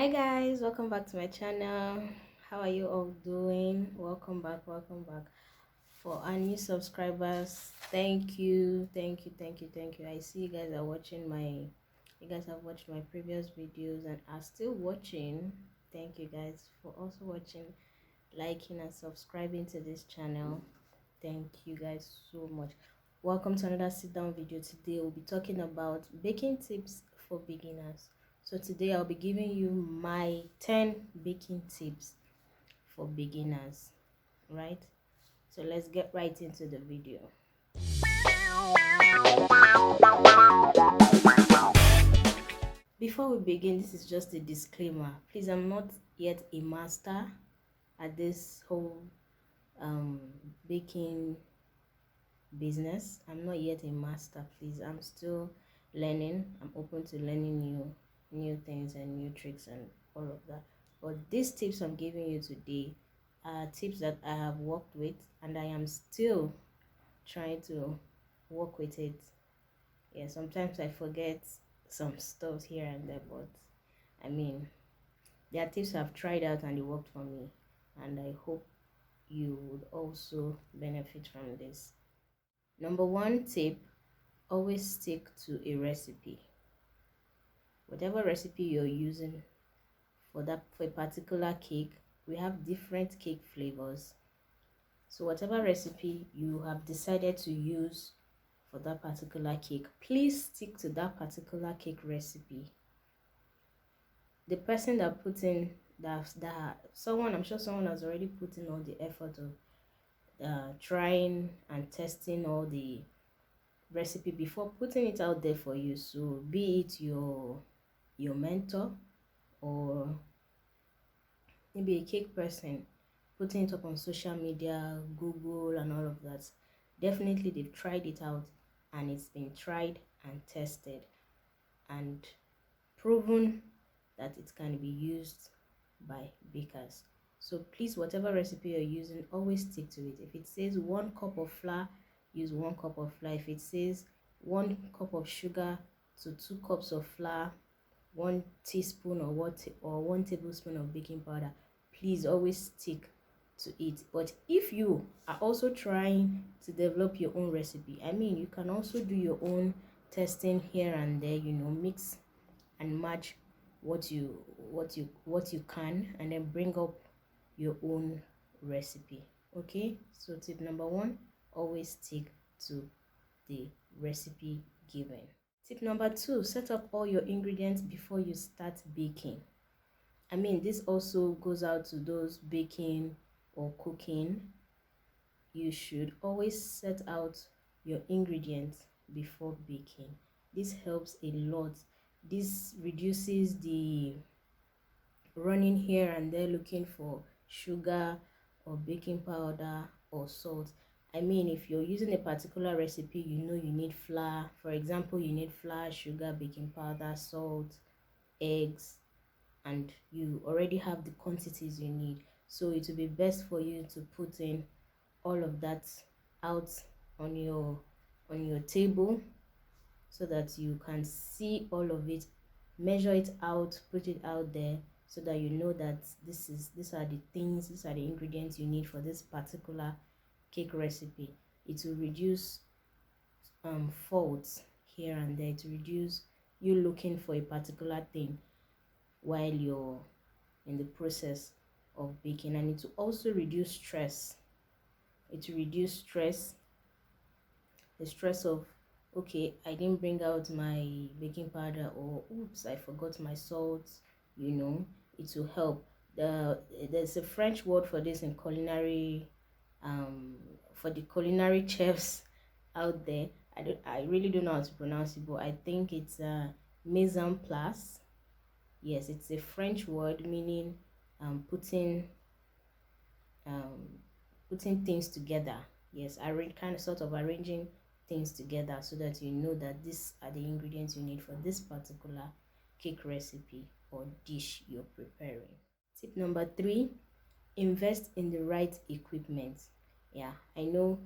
Hi guys, welcome back to my channel. How are you all doing? Welcome back. For our new subscribers, thank you. I see you guys have watched my previous videos and are still watching. Thank you guys for also watching, liking and subscribing to this channel. Thank you guys so much. Welcome to another sit down video. Today we'll be talking about baking tips for beginners. So today I'll be giving you my 10 baking tips for beginners, right? So let's get right into the video. Before we begin, this is just a disclaimer. Please, I'm not yet a master at this whole baking business. I'm not yet a master. Please, I'm still learning. I'm open to learning new things and new tricks and all of that. But these tips I'm giving you today are tips that I have worked with and I am still trying to work with it. Yeah, sometimes I forget some stuff here and there, but I mean, there are tips I've tried out and it worked for me, and I hope you would also benefit from this. Number one tip: always stick to a recipe. Whatever recipe you're using for a particular cake, we have different cake flavors. So whatever recipe you have decided to use for that particular cake, please stick to that particular cake recipe. The person that put in I'm sure someone has already put in all the effort of trying and testing all the recipe before putting it out there for you. So be it your mentor or maybe a cake person putting it up on social media, Google and all of that, definitely they've tried it out and it's been tried and tested and proven that it can be used by bakers. So please, whatever recipe you're using, always stick to it. If it says 1 cup of flour, use 1 cup of flour. If it says 1 cup of sugar to 2 cups of flour, 1 teaspoon or 1 tablespoon of baking powder, please always stick to it. But if you are also trying to develop your own recipe, I mean, you can also do your own testing here and there, mix and match what you can, and then bring up your own recipe. Okay, so tip number 1: always stick to the recipe given. Tip number 2: set up all your ingredients before you start baking. I mean, this also goes out to those baking or cooking. You should always set out your ingredients before baking. This helps a lot. This reduces the running here and there looking for sugar or baking powder or salt. I mean, if you're using a particular recipe, you need flour. For example, you need flour, sugar, baking powder, salt, eggs, and you already have the quantities you need. So it will be best for you to put in all of that out on your table so that you can see all of it, measure it out, put it out there, so that you know that these are the ingredients you need for this particular cake recipe. It will reduce faults here and there. To reduce you looking for a particular thing while you're in the process of baking, and it will also reduce stress. It will reduce stress, the stress of, okay, I didn't bring out my baking powder, or oops, I forgot my salt. It will help. There's a French word for this in culinary, for the culinary chefs out there. I really don't know how to pronounce it, but I think it's mise en place. Yes, it's a French word meaning putting things together. Yes, kind of sort of arranging things together so that you know that these are the ingredients you need for this particular cake recipe or dish you're preparing. Tip number 3: invest in the right equipment. Yeah, I know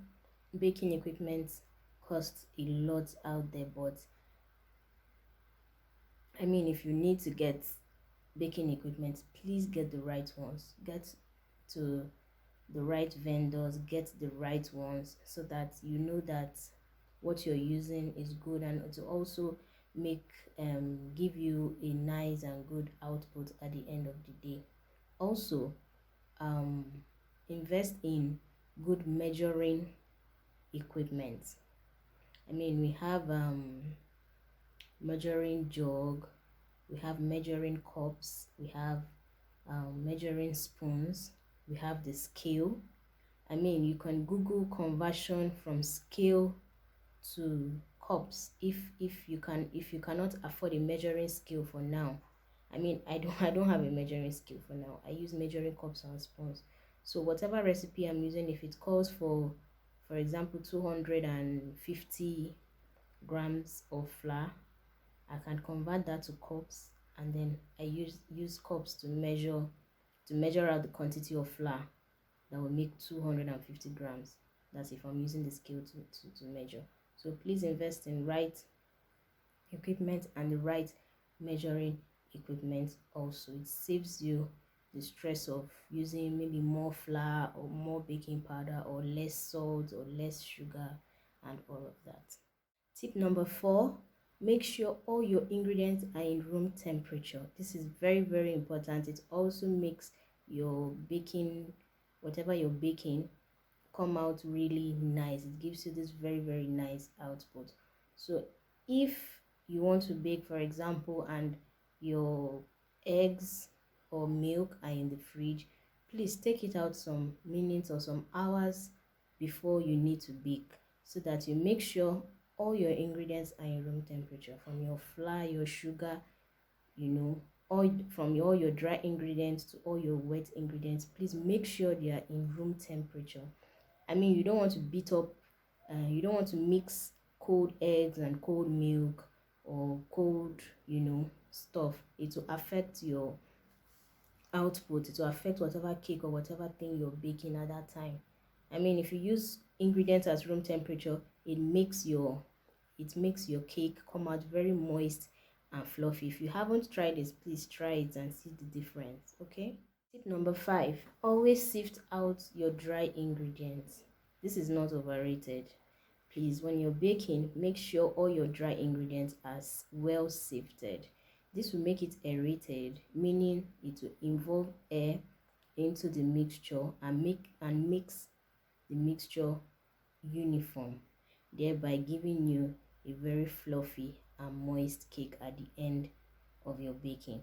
baking equipment costs a lot out there, but I mean, if you need to get baking equipment, please get the right ones. Get to the right vendors, get the right ones, so that you know that what you're using is good, and to also make give you a nice and good output at the end of the day. Also, um invest in good measuring equipment. I mean, we have measuring jug, we have measuring cups, we have measuring spoons, we have the scale. I mean, you can Google conversion from scale to cups if you cannot afford a measuring scale for now. I mean, I don't have a measuring scale for now. I use measuring cups and spoons. So whatever recipe I'm using, if it calls for example 250 grams of flour, I can convert that to cups, and then I use cups to measure out the quantity of flour that will make 250 grams. That's if I'm using the scale to measure. So please invest in right equipment and the right measuring equipment. Also, it saves you the stress of using maybe more flour or more baking powder or less salt or less sugar and all of that. Tip number 4, make sure all your ingredients are in room temperature. This is very, very important. It also makes your baking, whatever you're baking, come out really nice. It gives you this very, very nice output. So if you want to bake, for example, and your eggs or milk are in the fridge, please take it out some minutes or some hours before you need to bake, so that you make sure all your ingredients are in room temperature, from your flour, your sugar, you know, all from all your dry ingredients to all your wet ingredients. Please make sure they are in room temperature. I mean, you don't want to beat up, you don't want to mix cold eggs and cold milk or cold, stuff. It will affect your output. It will affect whatever cake or whatever thing you're baking at that time. I mean, if you use ingredients at room temperature, it makes your cake come out very moist and fluffy. If you haven't tried this, please try it and see the difference. Okay. Tip number 5, always sift out your dry ingredients. This is not overrated. Please, when you're baking, make sure all your dry ingredients are well sifted. This will make it aerated, meaning it will involve air into the mixture and mix the mixture uniform, thereby giving you a very fluffy and moist cake at the end of your baking.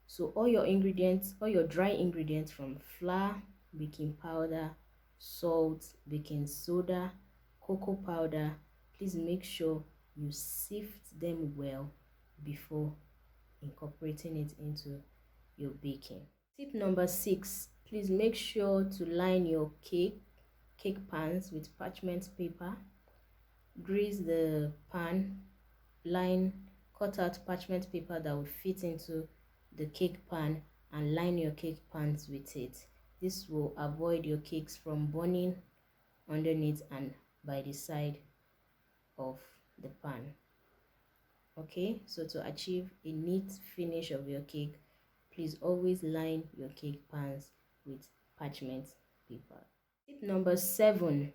So all your ingredients, all your dry ingredients, from flour, baking powder, salt, baking soda, cocoa powder, please make sure you sift them well before incorporating it into your baking. Tip number 6, please make sure to line your cake pans with parchment paper. Grease the pan, line, cut out parchment paper that will fit into the cake pan, and line your cake pans with it. This will avoid your cakes from burning underneath and by the side of the pan. Okay, so to achieve a neat finish of your cake, please always line your cake pans with parchment paper. Tip number 7,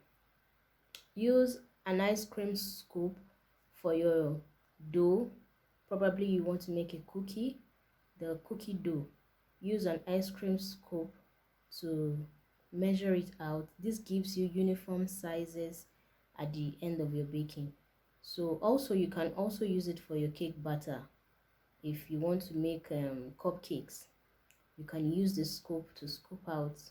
use an ice cream scoop for your dough. Probably you want to make a cookie, the cookie dough. Use an ice cream scoop to measure it out. This gives you uniform sizes at the end of your baking. So also you can also use it for your cake batter. If you want to make cupcakes, you can use the scoop to scoop out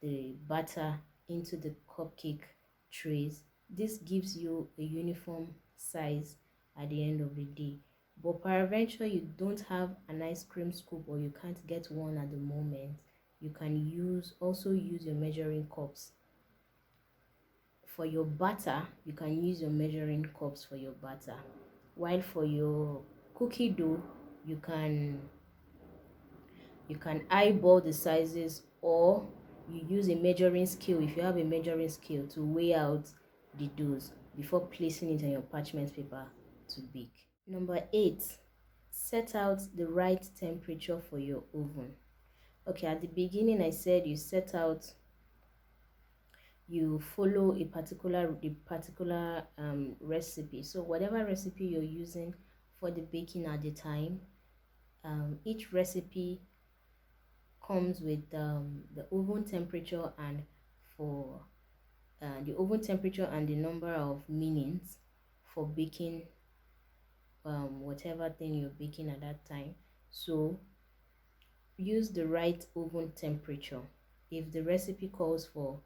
the batter into the cupcake trays. This gives you a uniform size at the end of the day. But peradventure you don't have an ice cream scoop, or you can't get one at the moment, you can also use your measuring cups. For your batter, you can use your measuring cups for your batter. While for your cookie dough, you can eyeball the sizes, or you use a measuring scale, if you have a measuring scale, to weigh out the doughs before placing it on your parchment paper to bake. Number 8, set out the right temperature for your oven. Okay, at the beginning I said you follow a particular recipe. So whatever recipe you're using for the baking at the time, each recipe comes with the oven temperature, and for the oven temperature and the number of minutes for baking whatever thing you're baking at that time. So use the right oven temperature. If the recipe calls for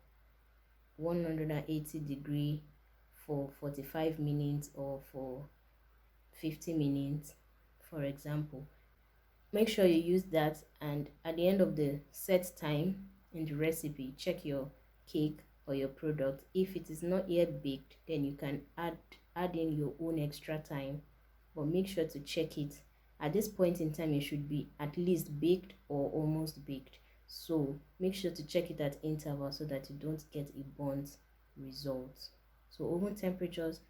180-degree for 45 minutes or for 50 minutes, for example, make sure you use that. And at the end of the set time in the recipe, check your cake or your product. If it is not yet baked, then you can add in your own extra time, but make sure to check it. At this point in time, it should be at least baked or almost baked. So make sure to check it at intervals so that you don't get a burnt result. So oven temperatures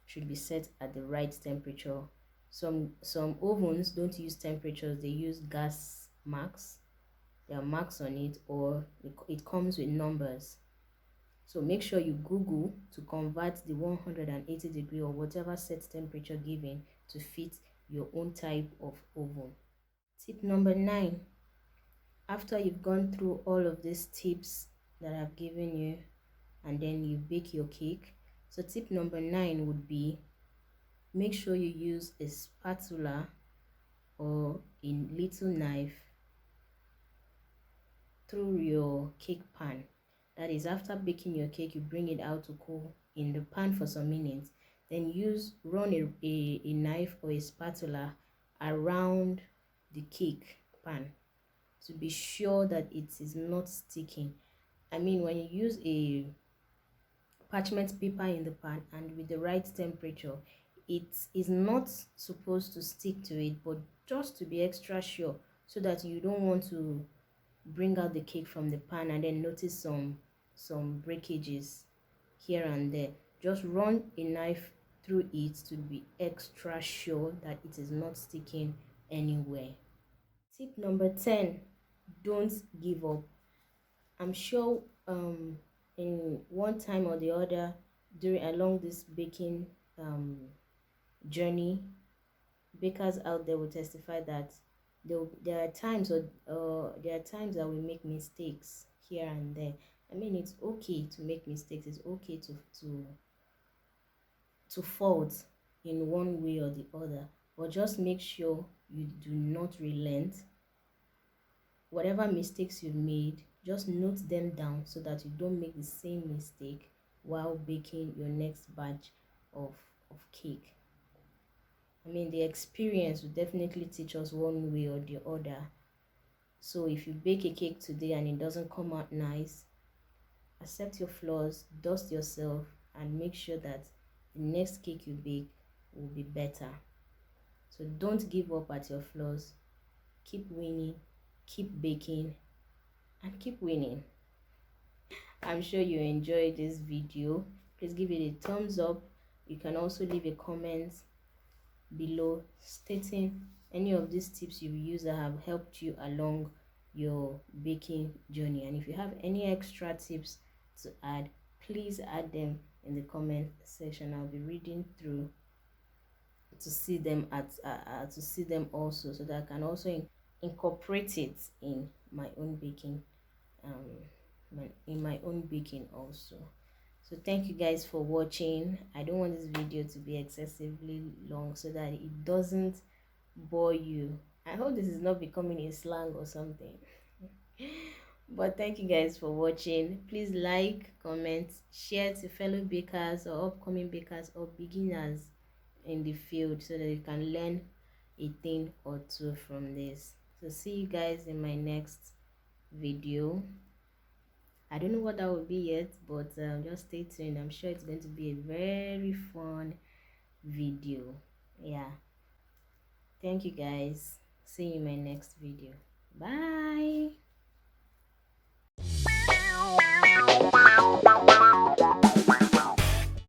should be set at the right temperature. Some ovens don't use temperatures, they use gas marks. There are marks on it, or it comes with numbers. So make sure you Google to convert the 180-degree or whatever set temperature given to fit your own type of oven. Tip number 9. After you've gone through all of these tips that I've given you, and then you bake your cake. So tip number 9 would be, make sure you use a spatula or a little knife through your cake pan. That is, after baking your cake, you bring it out to cool in the pan for some minutes. Then run a knife or a spatula around the cake pan to be sure that it is not sticking. I mean, when you use a parchment paper in the pan and with the right temperature, it is not supposed to stick to it, but just to be extra sure, so that you don't want to bring out the cake from the pan and then notice some breakages here and there. Just run a knife through it to be extra sure that it is not sticking anywhere. Tip number 10, don't give up. I'm sure in one time or the other along this baking journey, bakers out there will testify that there are times that we make mistakes here and there. I mean, it's okay to make mistakes. It's okay to fault in one way or the other, but just make sure you do not relent. Whatever mistakes you've made, just note them down so that you don't make the same mistake while baking your next batch of cake. I mean, the experience will definitely teach us one way or the other. So if you bake a cake today and it doesn't come out nice, accept your flaws, dust yourself, and make sure that the next cake you bake will be better. So don't give up at your flaws. Keep winning, keep baking, and keep winning. I'm sure you enjoyed this video. Please give it a thumbs up. You can also leave a comment below stating any of these tips you've used that have helped you along your baking journey. And if you have any extra tips to add, please add them in the comment section. I'll be reading through to see them also, so that I can also incorporate it in my own baking also. So thank you guys for watching. I don't want this video to be excessively long so that it doesn't bore you. I hope this is not becoming a slang or something. But thank you guys for watching. Please like, comment, share to fellow bakers or upcoming bakers or beginners in the field, so that you can learn a thing or two from this. So see you guys in my next video. I don't know what that will be yet, but just stay tuned. I'm sure it's going to be a very fun video. Yeah, thank you guys. See you in my next video. Bye.